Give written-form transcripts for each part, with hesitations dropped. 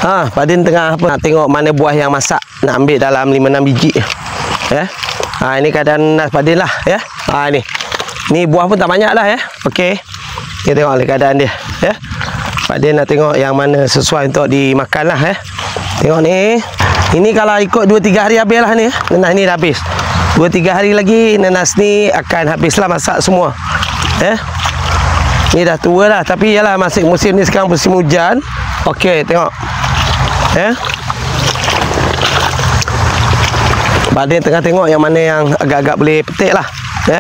Pak Din tengah apa? Nak tengok mana buah yang masak. Nak ambil dalam 5-6 biji. Ya. Ini keadaan nanas Pak Din lah, ya. Ni. Ni buah pun tak banyak lah, ya. Okey. Kita tengok keadaan dia, ya. Pak Din nak tengok yang mana sesuai untuk dimakan lah, ya. Tengok ni. Ini kalau ikut 2-3 hari habis lah ni, ya. Nanas ni dah habis. 2-3 hari lagi nanas ni akan habislah masak semua. Ya. Ni dah tua lah, tapi yalah masih musim ni sekarang musim hujan. Okey, tengok. Ya. Pak Din tengah tengok yang mana yang agak-agak boleh petik lah. Ya.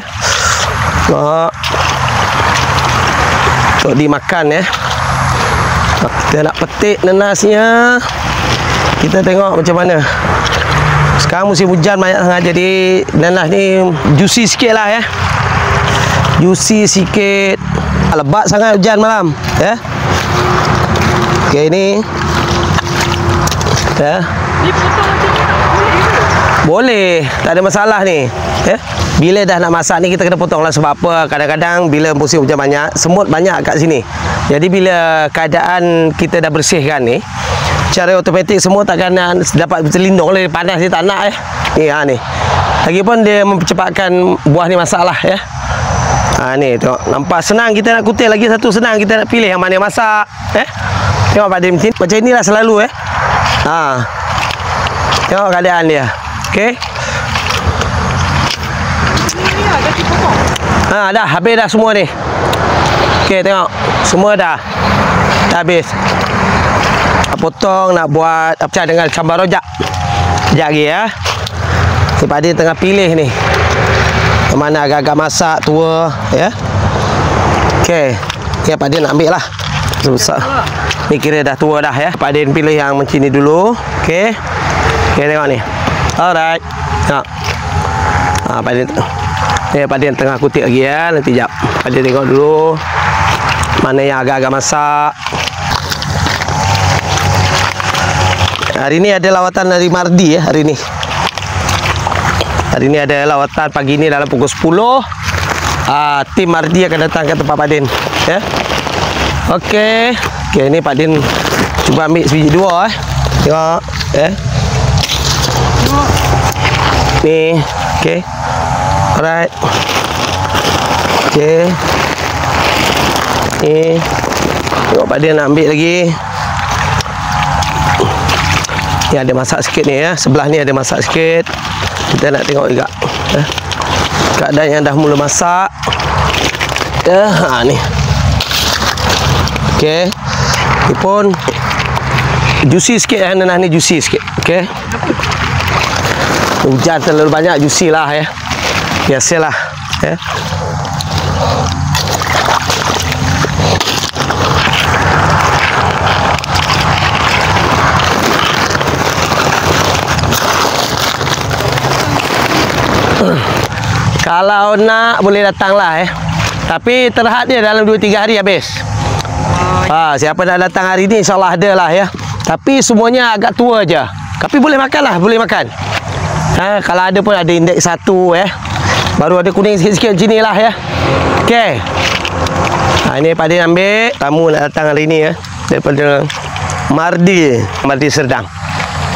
Tengok. Untuk dimakan, ya. Kita nak petik nanasnya. Kita tengok macam mana. Sekarang musim hujan banyak sangat, jadi nanas ni juicy sikit lah, ya. Juicy sikit. Lebat sangat hujan malam, ya. Okey, ni. Ya. Ni potong macam ni tak boleh ke? Boleh, tak ada masalah ni. Ya. Bila dah nak masak ni kita kena potong lah. Sebab apa? Kadang-kadang bila musim hujan banyak, semut banyak kat sini. Jadi bila keadaan kita dah bersihkan ni, secara automatik semua takkan dapat terlindung oleh panas. Dia tak nak, ni. Lagipun dia mempercepatkan buah ni masak lah, ya. Ni tengok, nampak senang kita nak kutil. Lagi satu senang kita nak pilih yang mana yang masak, Tengok Pak Din macam inilah selalu, Tengok keadaan dia. Okey. Ni lah dah dipotong. Dah habis dah semua ni. Okey, tengok. Semua dah habis. Nak potong, nak buat apa dengan campur rojak. Sekejap lagi, ya. Si Pak Din tengah pilih ni. Yang mana agak-agak masak, tua, ya. Okey. Ya, Pak Din nak ambil lah. Besar. Ni kira dah tua dah, ya. Pak Din pilih yang macam ni dulu. Okey. Okey, tengok ni. Alright. Tengok. Pak Din. Pak Din tengah kutik lagi, ya. Nanti jap. Pak Din tengok dulu. Mana yang agak-agak masak. Hari ni ada lawatan dari Mardi, ya. Hari ni. Hari ni ada lawatan pagi ni dalam pukul 10. Tim Mardi akan datang ke tempat Pak Din, ya. Okey. Okey, ni Pak Din cuba ambil sebiji 2, Tengok, Ni, okey. Alright. Okey. Ni. Tengok Pak Din nak ambil lagi. Ni ada masak sikit ni, ya. Sebelah ni ada masak sikit. Kita nak tengok juga, keadaan yang dah mula masak. Ni. Okey. Ni pun juicy sikit, nanas ni juicy sikit. Okey. Hujan terlalu banyak, juicy lah, ya. Biasalah, ya. Kalau nak boleh datang lah, Tapi terhad dia dalam 2-3 hari habis. Siapa nak datang hari ni insyaAllah ada lah, ya. Tapi semuanya agak tua je. Tapi boleh makan lah, boleh makan. Kalau ada pun ada indeks 1, baru ada kuning sikit-sikit macam ni lah, ya. Okey. Ini Pak Din ambil. Tamu nak datang hari ni, daripada Mardi Serdang.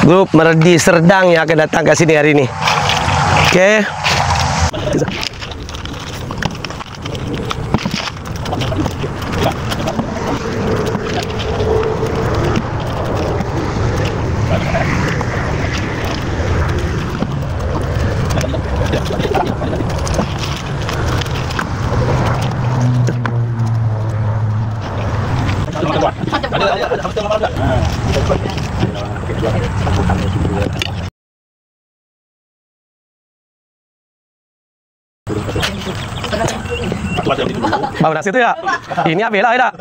Grup Mardi Serdang yang akan datang kat sini hari ni. Okey. Bau nasi tu ya? Ini habis lah, tak?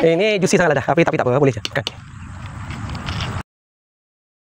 Ini juicy sangat lah dah. Tapi tak apa, boleh je. Okay.